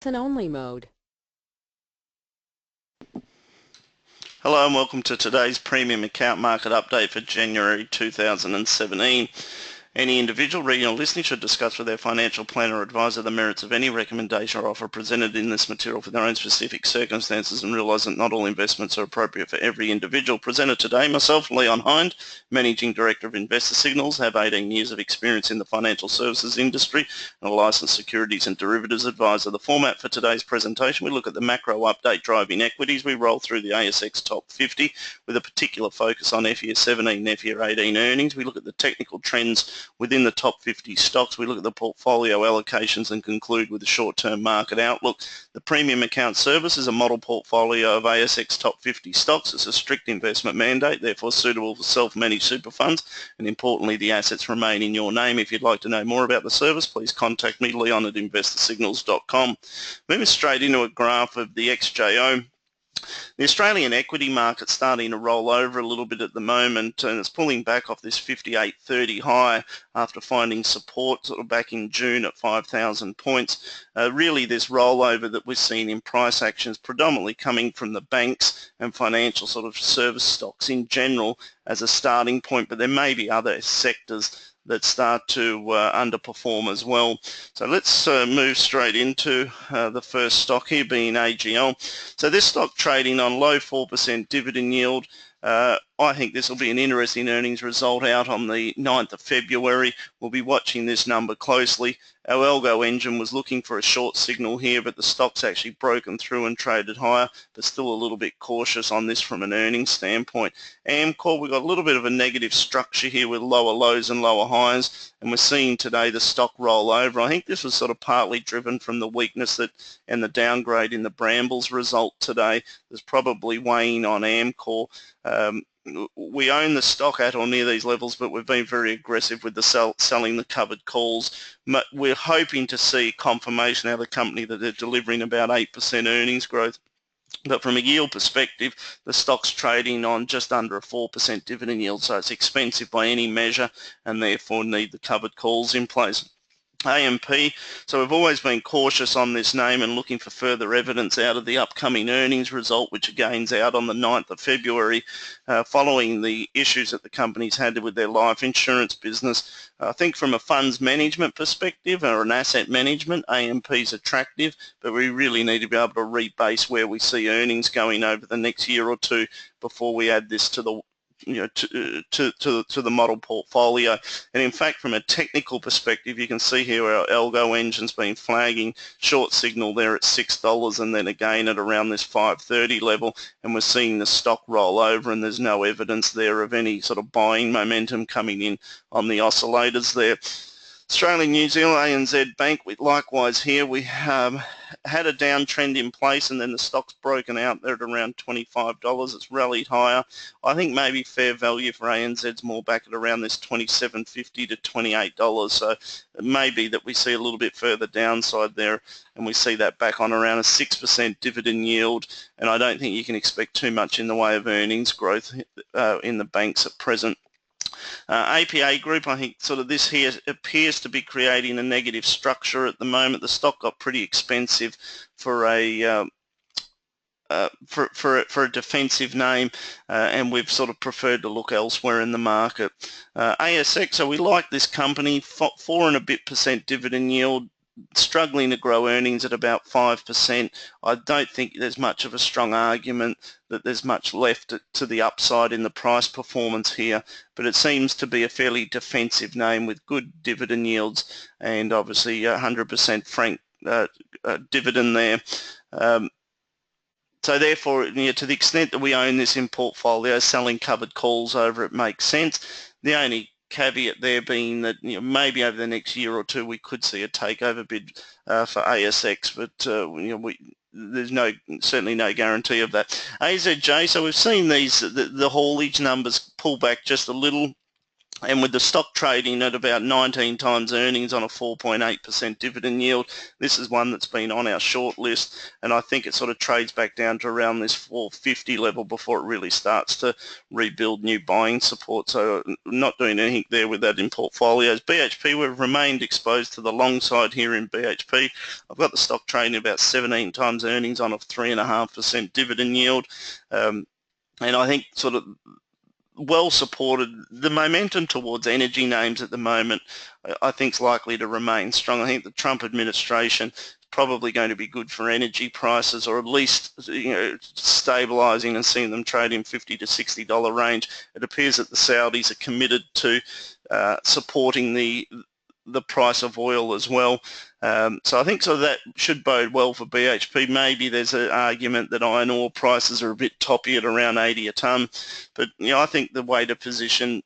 Listen-only mode. Hello and welcome to today's Premium Account Market Update for January 2017. Any individual reading or listening should discuss with their financial planner or advisor the merits of any recommendation or offer presented in this material for their own specific circumstances and realise that not all investments are appropriate for every individual. Presented today, myself, Leon Hind, Managing Director of Investor Signals, have 18 years of experience in the financial services industry and a licensed securities and derivatives advisor. The format for today's presentation, we look at the macro update driving equities. We roll through the ASX Top 50 with a particular focus on FY 17 and FY 18 earnings. We look at the technical trends within the top 50 stocks. We look at the portfolio allocations and conclude with the short-term market outlook. The Premium Account Service is a model portfolio of ASX top 50 stocks. It's a strict investment mandate, therefore suitable for self-managed super funds, and importantly the assets remain in your name. If you'd like to know more about the service, please contact me, Leon at investorsignals.com. Moving straight into a graph of the XJO. The Australian equity market's starting to roll over a little bit at the moment, and it's pulling back off this 58.30 high after finding support sort of back in June at 5,000 points. Really this rollover that we're seeing in price actions predominantly coming from the banks and financial sort of service stocks in general as a starting point, but there may be other sectors that start to underperform as well. So let's move straight into the first stock here, being AGL. So this stock trading on low 4% dividend yield. I think this will be an interesting earnings result out on the 9th of February. We'll be watching this number closely. Our algo engine was looking for a short signal here, but the stock's actually broken through and traded higher, but still a little bit cautious on this from an earnings standpoint. Amcor, we've got a little bit of a negative structure here with lower lows and lower highs, and we're seeing today the stock roll over. I think this was sort of partly driven from the weakness and the downgrade in the Brambles result today. There's probably weighing on Amcor. We own the stock at or near these levels, but we've been very aggressive with the selling the covered calls. We're hoping to see confirmation out of the company that they're delivering about 8% earnings growth. But from a yield perspective, the stock's trading on just under a 4% dividend yield, so it's expensive by any measure and therefore need the covered calls in place. AMP, so we've always been cautious on this name and looking for further evidence out of the upcoming earnings result, which again's out on the 9th of February, following the issues that the company's had with their life insurance business. I think from a funds management perspective or an asset management, AMP's attractive, but we really need to be able to rebase where we see earnings going over the next year or two before we add this to the to the model portfolio. And in fact, from a technical perspective, you can see here our algo engine's been flagging short signal there at $6 and then again at around this 5.30 level, and we're seeing the stock roll over and there's no evidence there of any sort of buying momentum coming in on the oscillators there. Australian New Zealand ANZ Bank, likewise here we had a downtrend in place and then the stock's broken out there at around $25. It's rallied higher. I think maybe fair value for ANZ's more back at around this $27.50 to $28. So it may be that we see a little bit further downside there and we see that back on around a 6% dividend yield, and I don't think you can expect too much in the way of earnings growth in the banks at present. APA Group, I think sort of this here appears to be creating a negative structure at the moment. The stock got pretty expensive for a defensive name, and we've sort of preferred to look elsewhere in the market. ASX, so we like this company, 4 and a bit % dividend yield, struggling to grow earnings at about 5%. I don't think there's much of a strong argument that there's much left to the upside in the price performance here, but it seems to be a fairly defensive name with good dividend yields and obviously 100% frank dividend there. So therefore, to the extent that we own this in portfolio, selling covered calls over it makes sense. The only caveat there being that maybe over the next year or two we could see a takeover bid for ASX, but there's certainly no guarantee of that. AZJ, so we've seen the haulage numbers pull back just a little. And with the stock trading at about 19 times earnings on a 4.8% dividend yield, this is one that's been on our short list, and I think it sort of trades back down to around this 450 level before it really starts to rebuild new buying support. So not doing anything there with that in portfolios. BHP, we've remained exposed to the long side here in BHP. I've got the stock trading about 17 times earnings on a 3.5% dividend yield. And I think sort of well supported. The momentum towards energy names at the moment, I think, is likely to remain strong. I think the Trump administration is probably going to be good for energy prices, or at least stabilising and seeing them trade in $50 to $60 range. It appears that the Saudis are committed to supporting the price of oil as well. So I think that should bode well for BHP. Maybe there's an argument that iron ore prices are a bit toppy at around 80 a tonne, but I think the way to position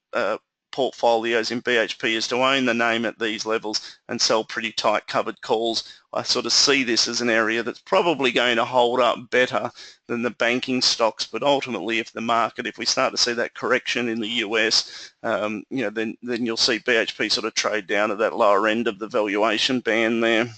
portfolios in BHP is to own the name at these levels and sell pretty tight covered calls. I sort of see this as an area that's probably going to hold up better than the banking stocks, but ultimately if we start to see that correction in the US, then you'll see BHP sort of trade down to that lower end of the valuation band there.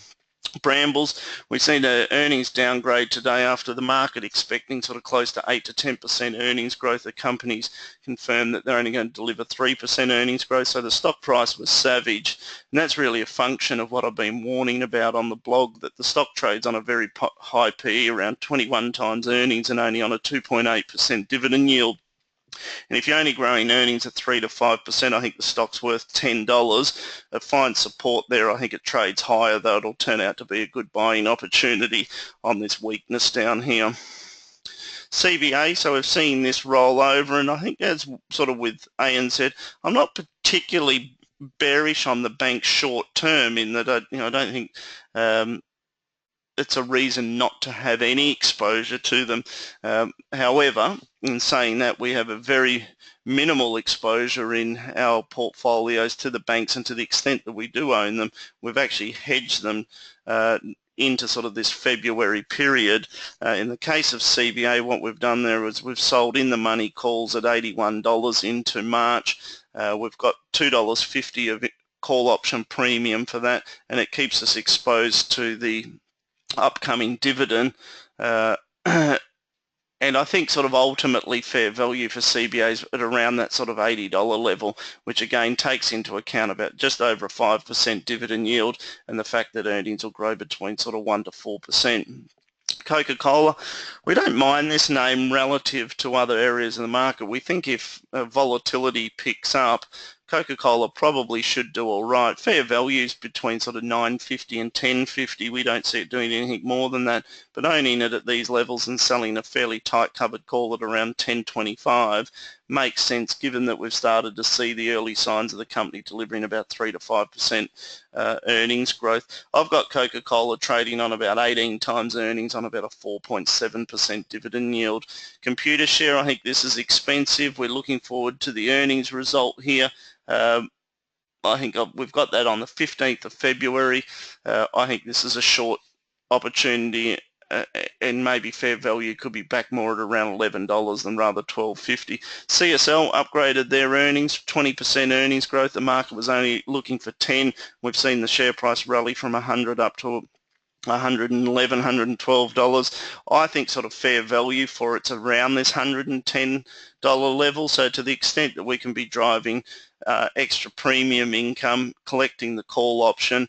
Brambles, we've seen the earnings downgrade today after the market expecting sort of close to 8 to 10% earnings growth. The companies confirmed that they're only going to deliver 3% earnings growth, so the stock price was savage, and that's really a function of what I've been warning about on the blog, that the stock trades on a very high PE, around 21 times earnings, and only on a 2.8% dividend yield. And if you're only growing earnings at 3 to 5%, I think the stock's worth $10. It finds support there. I think it trades higher, though it'll turn out to be a good buying opportunity on this weakness down here. CBA, so we've seen this roll over, and I think as sort of with ANZ, I'm not particularly bearish on the bank short term, in that I don't think it's a reason not to have any exposure to them. However, in saying that, we have a very minimal exposure in our portfolios to the banks, and to the extent that we do own them, we've actually hedged them into sort of this February period. In the case of CBA, what we've done there is we've sold in the money calls at $81 into March. We've got $2.50 of call option premium for that, and it keeps us exposed to the upcoming dividend, and I think sort of ultimately fair value for CBA's at around that sort of $80 level, which again takes into account about just over a 5% dividend yield, and the fact that earnings will grow between sort of 1 to 4%. Coca-Cola, we don't mind this name relative to other areas of the market. We think if volatility picks up, Coca-Cola probably should do all right. Fair values between sort of $9.50 and $10.50. We don't see it doing anything more than that, but owning it at these levels and selling a fairly tight covered call at around $10.25 makes sense, given that we've started to see the early signs of the company delivering about 3 to 5% earnings growth. I've got Coca-Cola trading on about 18 times earnings on about a 4.7% dividend yield. Computershare, I think this is expensive. We're looking forward to the earnings result here. I think we've got that on the 15th of February. I think this is a short opportunity, and maybe fair value could be back more at around $11 than rather $12.50. CSL upgraded their earnings, 20% earnings growth. The market was only looking for 10. We've seen the share price rally from 100 up to $111, $112. I think sort of fair value for it's around this $110 level. So to the extent that we can be driving extra premium income, collecting the call option,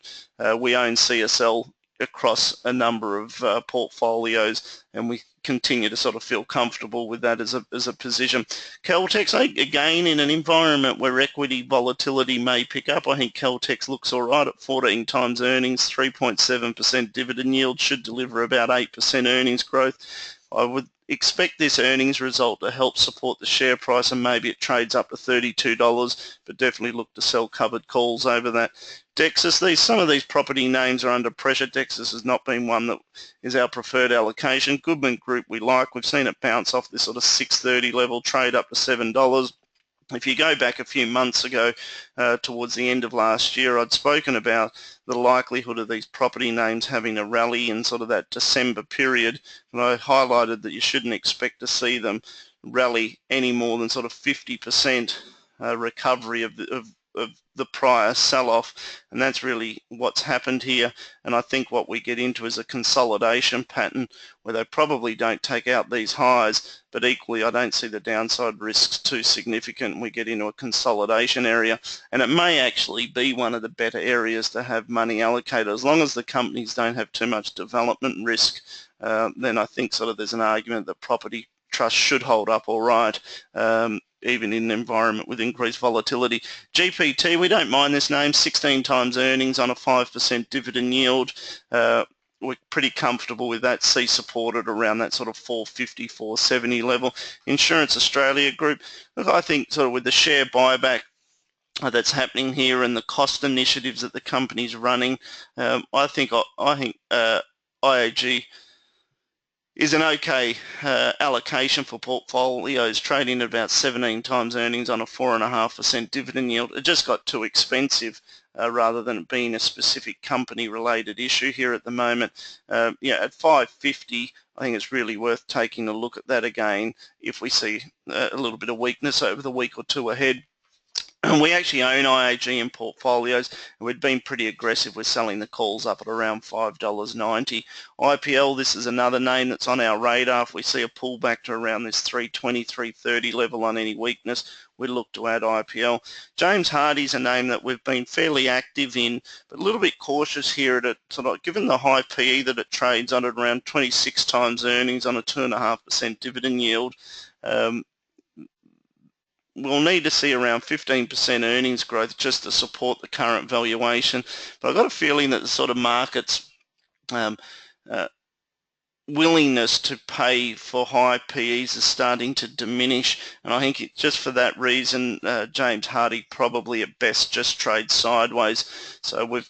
we own CSL across a number of portfolios, and we continue to sort of feel comfortable with that as a position. Caltex, again, in an environment where equity volatility may pick up, I think Caltex looks all right at 14 times earnings, 3.7% dividend yield, should deliver about 8% earnings growth. I would expect this earnings result to help support the share price, and maybe it trades up to $32, but definitely look to sell covered calls over that. Dexus, some of these property names are under pressure. Dexus has not been one that is our preferred allocation. Goodman Group we like. We've seen it bounce off this sort of 630 level, trade up to $7. If you go back a few months ago, towards the end of last year, I'd spoken about the likelihood of these property names having a rally in sort of that December period, and I highlighted that you shouldn't expect to see them rally any more than sort of 50% recovery of the prior sell-off, and that's really what's happened here. And I think what we get into is a consolidation pattern where they probably don't take out these highs, but equally I don't see the downside risks too significant. We get into a consolidation area, and it may actually be one of the better areas to have money allocated. As long as the companies don't have too much development risk, then I think sort of there's an argument that property trust should hold up all right, even in an environment with increased volatility. GPT, we don't mind this name, 16 times earnings on a 5% dividend yield. We're pretty comfortable with that, see supported around that sort of 450, 470 level. Insurance Australia Group, look, I think sort of with the share buyback that's happening here and the cost initiatives that the company's running, I think IAG is an okay allocation for portfolios, trading at about 17 times earnings on a 4.5% dividend yield. It just got too expensive rather than it being a specific company related issue here at the moment. At 550, I think it's really worth taking a look at that again if we see a little bit of weakness over the week or two ahead. And we actually own IAG in portfolios, and we've been pretty aggressive with selling the calls up at around $5.90. IPL, this is another name that's on our radar. If we see a pullback to around this 320, 330 level on any weakness, we look to add IPL. James Hardie's a name that we've been fairly active in, but a little bit cautious here at it. Given the high PE that it trades on at around 26 times earnings on a 2.5% dividend yield, we'll need to see around 15% earnings growth just to support the current valuation. But I've got a feeling that the sort of market's willingness to pay for high PEs is starting to diminish, and I think just for that reason, James Hardie probably at best just trades sideways. So we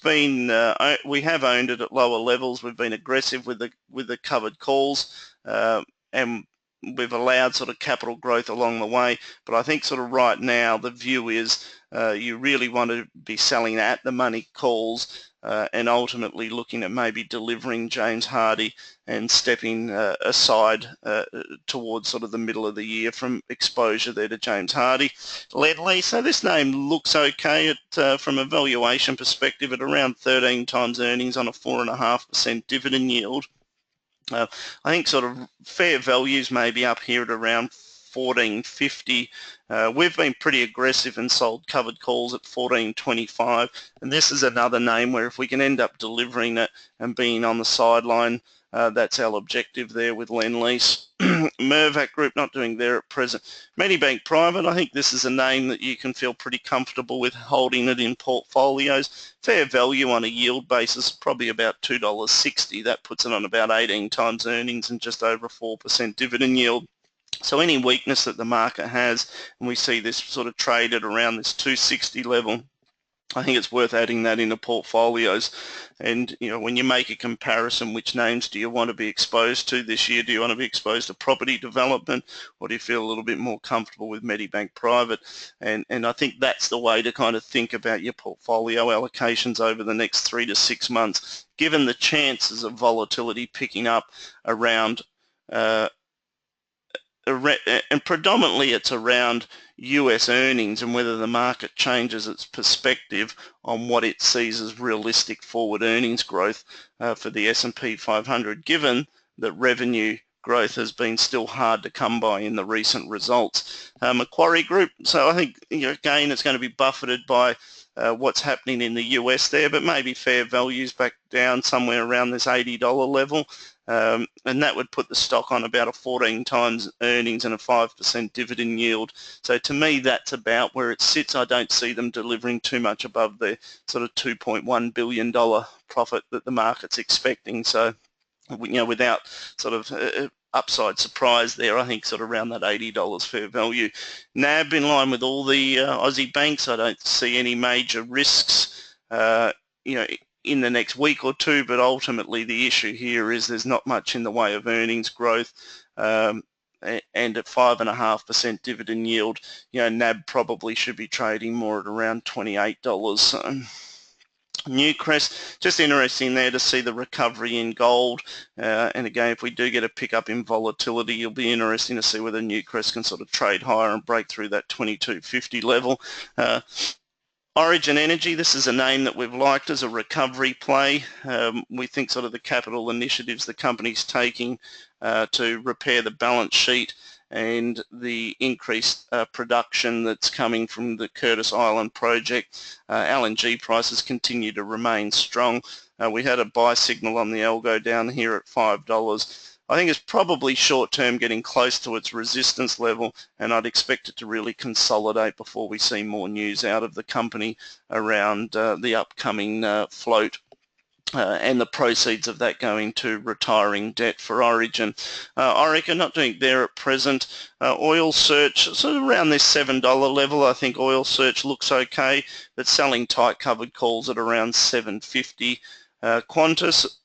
have owned it at lower levels. We've been aggressive with the covered calls, and we've allowed sort of capital growth along the way. But I think sort of right now the view is you really want to be selling at the money calls and ultimately looking at maybe delivering James Hardie and stepping aside towards sort of the middle of the year from exposure there to James Hardie. Ledley, so this name looks okay from a valuation perspective at around 13 times earnings on a 4.5% dividend yield. I think sort of fair values maybe up here at around 14.50. We've been pretty aggressive and sold covered calls at 14.25, and this is another name where if we can end up delivering it and being on the sideline, that's our objective there with Lendlease. Mirvac Group not doing there at present. Medibank Private, I think this is a name that you can feel pretty comfortable with holding it in portfolios. Fair value on a yield basis, probably about $2.60. That puts it on about 18 times earnings and just over a 4% dividend yield. So any weakness that the market has, and we see this sort of trade at around this 260 level, I think it's worth adding that into portfolios. And when you make a comparison, which names do you want to be exposed to this year? Do you want to be exposed to property development, or do you feel a little bit more comfortable with Medibank Private? And I think that's the way to kind of think about your portfolio allocations over the next 3 to 6 months, given the chances of volatility picking up around and predominantly it's around US earnings and whether the market changes its perspective on what it sees as realistic forward earnings growth for the S&P 500, given that revenue growth has been still hard to come by in the recent results. Macquarie Group, so I think again it's going to be buffeted by what's happening in the US there, but maybe fair values back down somewhere around this $80 level. And that would put the stock on about a 14 times earnings and a 5% dividend yield. So to me, that's about where it sits. I don't see them delivering too much above the sort of $2.1 billion profit that the market's expecting. So, without sort of upside surprise there, I think sort of around that $80 fair value. NAB in line with all the Aussie banks. I don't see any major risks, in the next week or two, but ultimately the issue here is there's not much in the way of earnings growth, and at 5.5% dividend yield, NAB probably should be trading more at around $28. Newcrest, just interesting there to see the recovery in gold, and again, if we do get a pickup in volatility, it'll be interesting to see whether Newcrest can sort of trade higher and break through that 2250 level. Origin Energy, this is a name that we've liked as a recovery play. We think sort of the capital initiatives the company's taking to repair the balance sheet and the increased production that's coming from the Curtis Island project. LNG prices continue to remain strong. We had a buy signal on the algo down here at $5. I think it's probably short-term getting close to its resistance level, and I'd expect it to really consolidate before we see more news out of the company around the upcoming float. And the proceeds of that going to retiring debt for Origin. Orica not doing there at present. Oil Search, sort of around this $7 level. I think Oil Search looks okay, but selling tight covered calls at around $7.50. Qantas,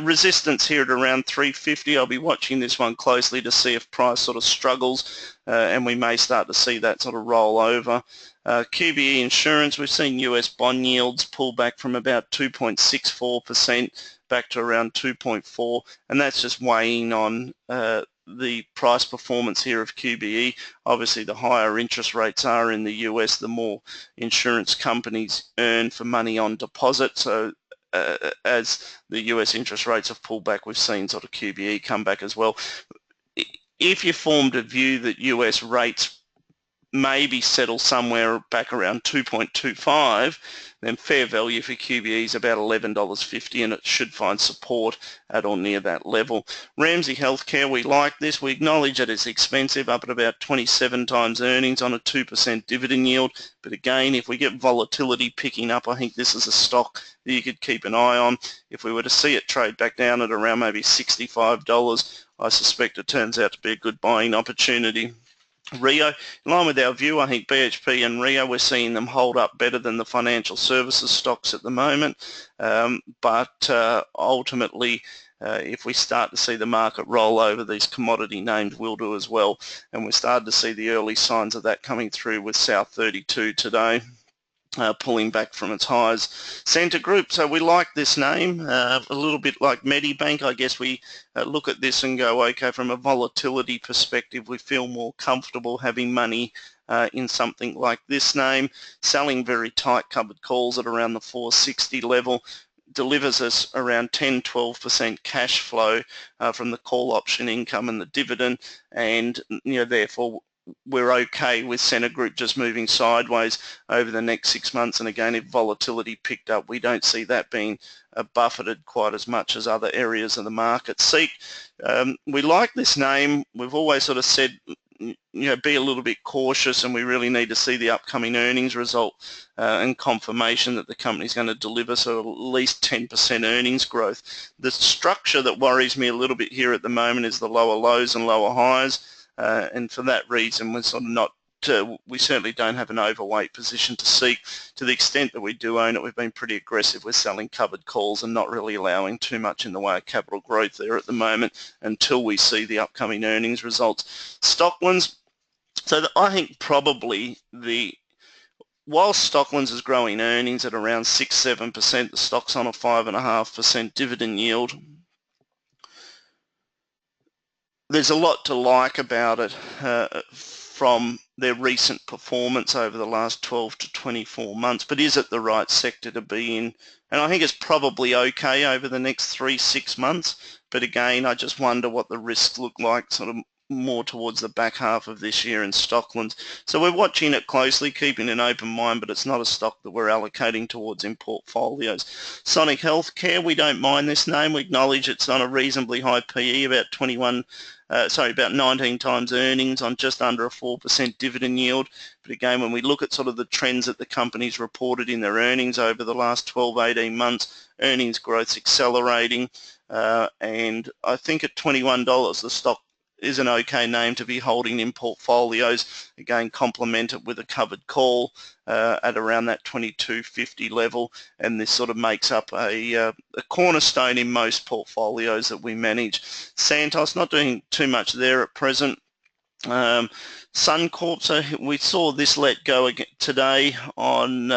resistance here at around $3.50. I'll be watching this one closely to see if price sort of struggles, and we may start to see that sort of roll over. QBE Insurance, we've seen US bond yields pull back from about 2.64% back to around 2.4%, and that's just weighing on the price performance here of QBE. Obviously, the higher interest rates are in the US, the more insurance companies earn for money on deposit. So as the US interest rates have pulled back, we've seen sort of QBE come back as well. If you formed a view that US rates maybe settle somewhere back around 2.25, then fair value for QBE is about $11.50, and it should find support at or near that level. Ramsay Healthcare, we like this. We acknowledge that it's expensive, up at about 27 times earnings on a 2% dividend yield. But again, if we get volatility picking up, I think this is a stock that you could keep an eye on. If we were to see it trade back down at around maybe $65, I suspect it turns out to be a good buying opportunity. Rio, in line with our view, I think BHP and Rio, we're seeing them hold up better than the financial services stocks at the moment, but ultimately if we start to see the market roll over, these commodity names will do as well, and we're starting to see the early signs of that coming through with South 32 today. Pulling back from its highs. Scentre Group, so we like this name, a little bit like Medibank. I guess we look at this and go, okay, from a volatility perspective, we feel more comfortable having money in something like this name. Selling very tight covered calls at around the 460 level. Delivers us around 10-12% cash flow from the call option income and the dividend, and therefore we're okay with Scentre Group just moving sideways over the next 6 months. And again, if volatility picked up, we don't see that being buffeted quite as much as other areas of the market. Seek, we like this name. We've always sort of said, be a little bit cautious, and we really need to see the upcoming earnings result and confirmation that the company's going to deliver so at least 10% earnings growth. The structure that worries me a little bit here at the moment is the lower lows and lower highs. And for that reason, we're sort of not. We certainly don't have an overweight position to seek. To the extent that we do own it, we've been pretty aggressive with selling covered calls and not really allowing too much in the way of capital growth there at the moment until we see the upcoming earnings results. Stocklands. So I think probably while Stocklands is growing earnings at around 6-7%, the stock's on a 5.5% dividend yield. There's a lot to like about it from their recent performance over the last 12 to 24 months, but is it the right sector to be in? And I think it's probably okay over the next 3-6 months, but again, I just wonder what the risks look like sort of more towards the back half of this year in Stocklands. So we're watching it closely, keeping an open mind, but it's not a stock that we're allocating towards in portfolios. Sonic Healthcare, we don't mind this name. We acknowledge it's on a reasonably high PE, about 19 times earnings on just under a 4% dividend yield. But again, when we look at sort of the trends that the company's reported in their earnings over the last 12-18 months, earnings growth's accelerating, and I think at $21 the stock is an okay name to be holding in portfolios. Again, complement it with a covered call at around that 22.50 level, and this sort of makes up a cornerstone in most portfolios that we manage. Santos, not doing too much there at present. Suncorp, so we saw this let go again today on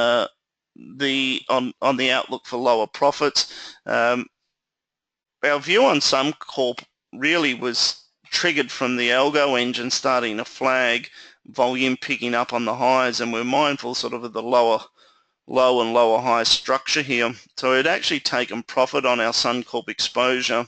on the outlook for lower profits. Our view on Suncorp really was triggered from the algo engine starting to flag, volume picking up on the highs, and we're mindful sort of the low and lower high structure here. So it actually taken profit on our Suncorp exposure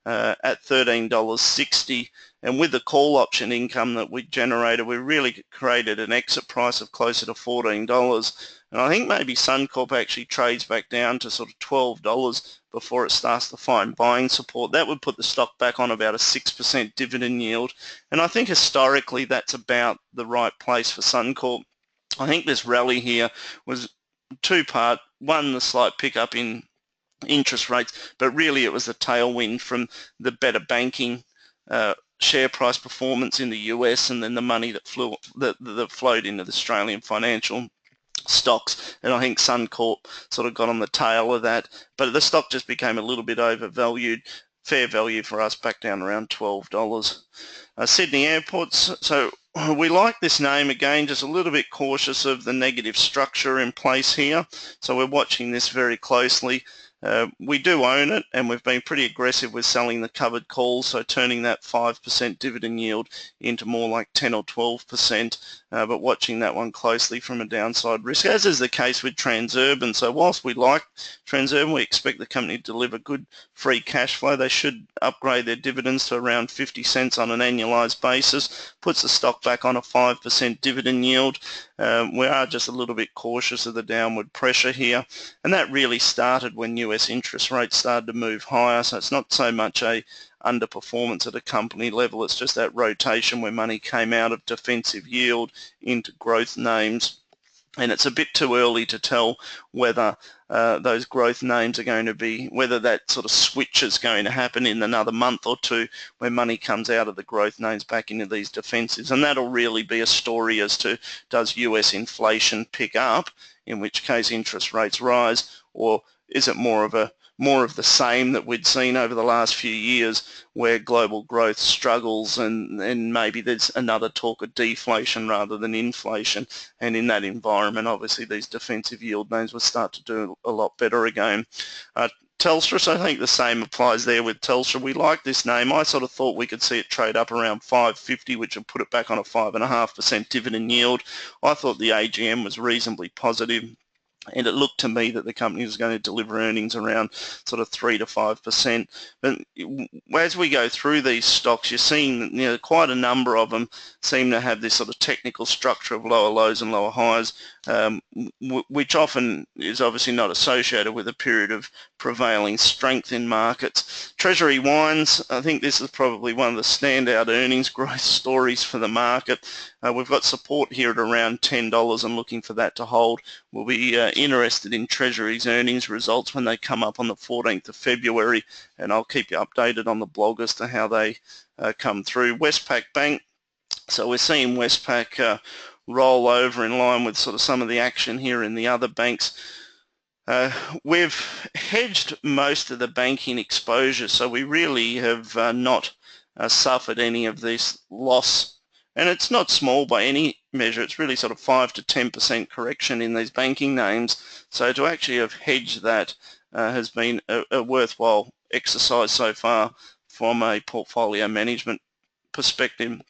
at $13.60, and with the call option income that we generated, we really created an exit price of closer to $14. And I think maybe Suncorp actually trades back down to sort of $12 before it starts to find buying support. That would put the stock back on about a 6% dividend yield, and I think historically that's about the right place for Suncorp. I think this rally here was two-part. One, the slight pickup in interest rates, but really it was the tailwind from the better banking share price performance in the US, and then the money that flowed into the Australian financial stocks. And I think Suncorp sort of got on the tail of that, but the stock just became a little bit overvalued. Fair value for us back down around $12. Sydney Airports, so we like this name again, just a little bit cautious of the negative structure in place here, so we're watching this very closely. We do own it, and we've been pretty aggressive with selling the covered calls, so turning that 5% dividend yield into more like 10 or 12%, but watching that one closely from a downside risk, as is the case with Transurban. So whilst we like Transurban, we expect the company to deliver good free cash flow. They should upgrade their dividends to around 50 cents on an annualised basis, puts the stock back on a 5% dividend yield. We are just a little bit cautious of the downward pressure here, and that really started when US interest rates started to move higher, so it's not so much a underperformance at a company level, it's just that rotation where money came out of defensive yield into growth names, and it's a bit too early to tell whether those growth names are going to be, whether that sort of switch is going to happen in another month or two where money comes out of the growth names back into these defensives, and that'll really be a story as to, does US inflation pick up, in which case interest rates rise, or is it more of the same that we'd seen over the last few years where global growth struggles and maybe there's another talk of deflation rather than inflation, and in that environment obviously these defensive yield names will start to do a lot better again. Telstra, so I think the same applies there with Telstra. We like this name. I sort of thought we could see it trade up around $5.50, which would put it back on a 5.5% dividend yield. I thought the AGM was reasonably positive, and it looked to me that the company was going to deliver earnings around sort of 3 to 5%. But as we go through these stocks, you're seeing quite a number of them seem to have this sort of technical structure of lower lows and lower highs, which often is obviously not associated with a period of prevailing strength in markets. Treasury Wines, I think this is probably one of the standout earnings growth stories for the market. We've got support here at around $10 and looking for that to hold. We'll be interested in Treasury's earnings results when they come up on the 14th of February, and I'll keep you updated on the blog as to how they come through. Westpac Bank, so we're seeing Westpac roll over in line with sort of some of the action here in the other banks. We've hedged most of the banking exposure, so we really have not suffered any of this loss, and it's not small by any measure. It's really sort of 5 to 10% correction in these banking names, so to actually have hedged that has been a worthwhile exercise so far from a portfolio management perspective.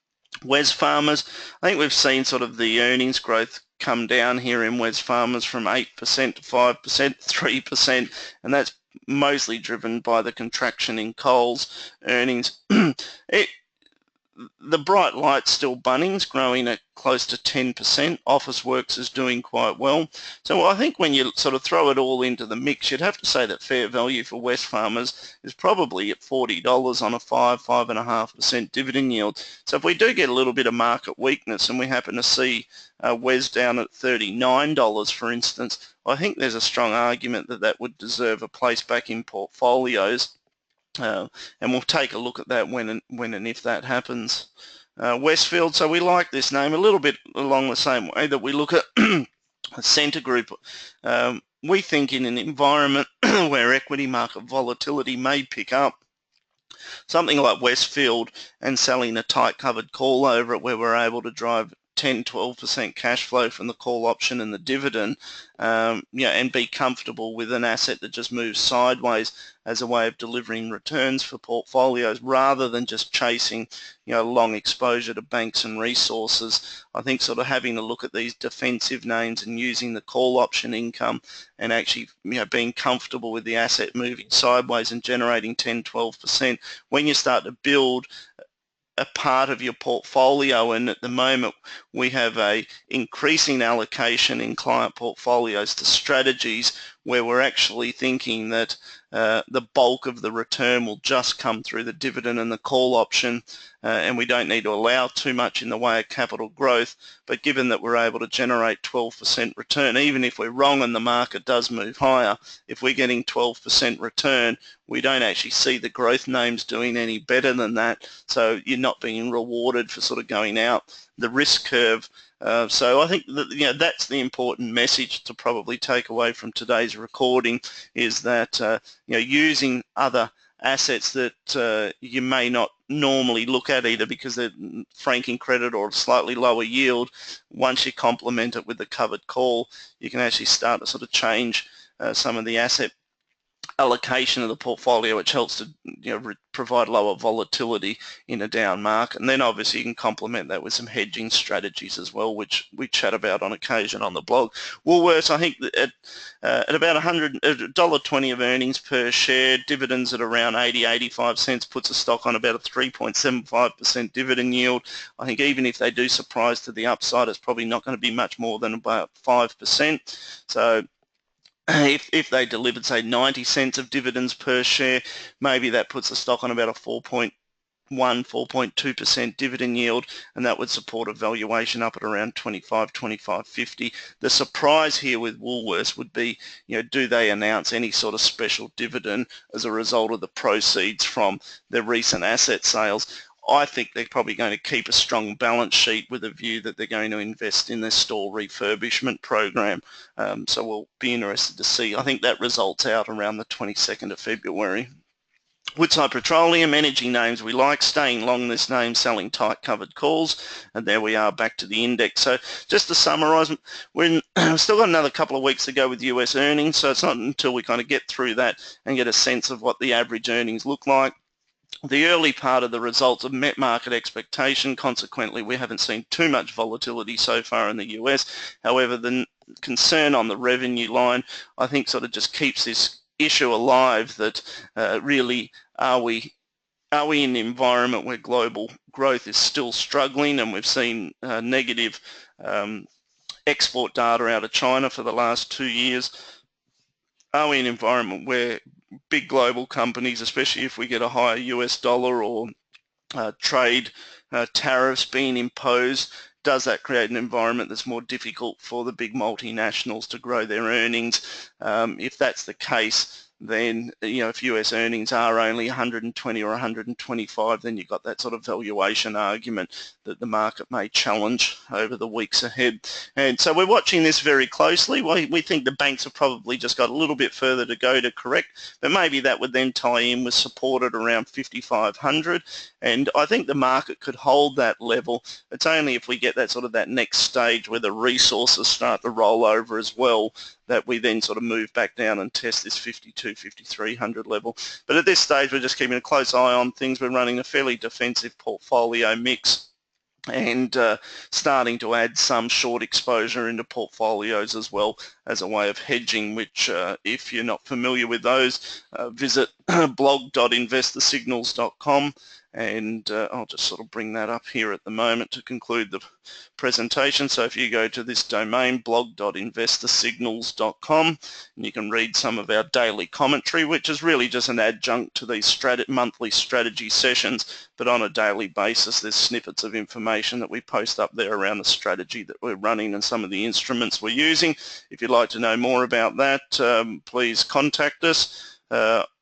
Wesfarmers, I think we've seen sort of the earnings growth come down here in Wesfarmers from 8% to 5%, 3%, and that's mostly driven by the contraction in Coles earnings. The bright light's still Bunnings, growing at close to 10%. Officeworks is doing quite well. So I think when you sort of throw it all into the mix, you'd have to say that fair value for Wesfarmers is probably at $40 on a 5.5% dividend yield. So if we do get a little bit of market weakness and we happen to see Wes down at $39, for instance, I think there's a strong argument that that would deserve a place back in portfolios. And we'll take a look at that when and if that happens. Westfield, so we like this name a little bit along the same way that we look at Scentre Group. We think in an environment where equity market volatility may pick up, something like Westfield and selling a tight covered call over it where we're able to drive 10-12% cash flow from the call option and the dividend, and be comfortable with an asset that just moves sideways as a way of delivering returns for portfolios rather than just chasing long exposure to banks and resources. I think sort of having a look at these defensive names and using the call option income and actually being comfortable with the asset moving sideways and generating 10-12%, when you start to build a part of your portfolio, and at the moment we have a increasing allocation in client portfolios to strategies where we're actually thinking that the bulk of the return will just come through the dividend and the call option, and we don't need to allow too much in the way of capital growth. But given that we're able to generate 12% return, even if we're wrong and the market does move higher, if we're getting 12% return, we don't actually see the growth names doing any better than that. So you're not being rewarded for sort of going out the risk curve. So I think that that's the important message to probably take away from today's recording, is that using other assets that you may not normally look at, either because they're franking credit or slightly lower yield, once you complement it with the covered call, you can actually start to sort of change some of the asset allocation of the portfolio, which helps to provide lower volatility in a down market. And then obviously you can complement that with some hedging strategies as well, which we chat about on occasion on the blog. Woolworths, I think at about $100.20 of earnings per share, dividends at around 80-85 cents, puts a stock on about a 3.75% dividend yield. I think even if they do surprise to the upside, it's probably not going to be much more than about 5%. So if they delivered, say, 90 cents of dividends per share, maybe that puts the stock on about a 4.2% dividend yield, and that would support a valuation up at around 25.50. The surprise here with Woolworths would be, do they announce any sort of special dividend as a result of the proceeds from their recent asset sales? I think they're probably going to keep a strong balance sheet with a view that they're going to invest in their store refurbishment program. So we'll be interested to see. I think that results out around the 22nd of February. Woodside Petroleum, energy names we like, staying long this name, selling tight covered calls, and there we are back to the index. So just to summarise, we've still got another couple of weeks to go with US earnings, so it's not until we kind of get through that and get a sense of what the average earnings look like. The early part of the results have met market expectation. Consequently, we haven't seen too much volatility so far in the US. However, the concern on the revenue line, I think, sort of just keeps this issue alive that really are we in an environment where global growth is still struggling, and we've seen negative export data out of China for the last 2 years. Are we in an environment where big global companies, especially if we get a higher US dollar or trade tariffs being imposed, does that create an environment that's more difficult for the big multinationals to grow their earnings? If that's the case, then if US earnings are only 120 or 125, then you've got that sort of valuation argument that the market may challenge over the weeks ahead. And so we're watching this very closely. We think the banks have probably just got a little bit further to go to correct, but maybe that would then tie in with support at around 5,500, and I think the market could hold that level. It's only if we get that sort of that next stage where the resources start to roll over as well that we then sort of move back down and test this 52, 5,300 level. But at this stage, we're just keeping a close eye on things. We're running a fairly defensive portfolio mix and starting to add some short exposure into portfolios as well as a way of hedging, which if you're not familiar with those, visit blog.investorsignals.com, and I'll just sort of bring that up here at the moment to conclude the presentation. So if you go to this domain, blog.investorsignals.com, and you can read some of our daily commentary, which is really just an adjunct to these monthly strategy sessions, but on a daily basis there's snippets of information that we post up there around the strategy that we're running and some of the instruments we're using. If you'd like to know more about that, please contact us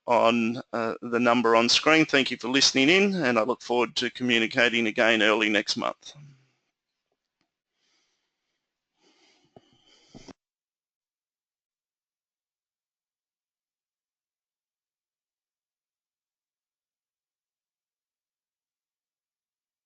on the number on screen. Thank you for listening in, and I look forward to communicating again early next month.